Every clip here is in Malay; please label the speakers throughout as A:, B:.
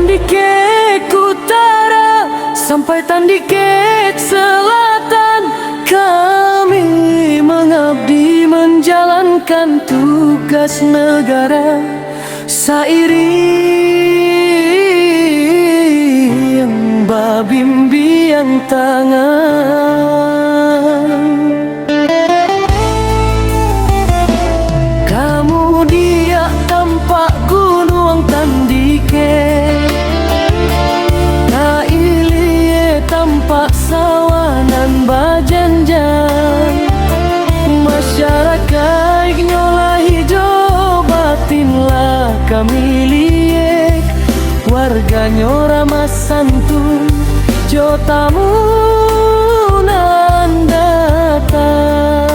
A: Tandike utara sampai Tandike selatan, kami mengabdi menjalankan tugas negara seiring babimbiang tangan. Kemudian tampak gunung Tandike, Kailie tampak sawanan bajanjan. Masyarakat nyolah hijau batinlah kami liek, warganya ramah santun jo tamu nan datang.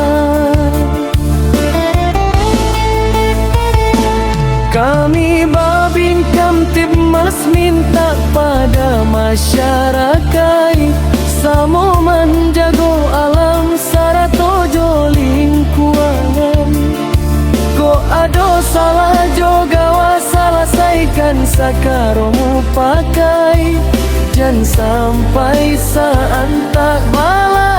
A: Kami Babin Kamtibmas minta pada masyarakat samo menjago alam saratojo lingkungan. Ko ado salah jogawa salah saikan sakaromu pakai, dan sampai saat tak bala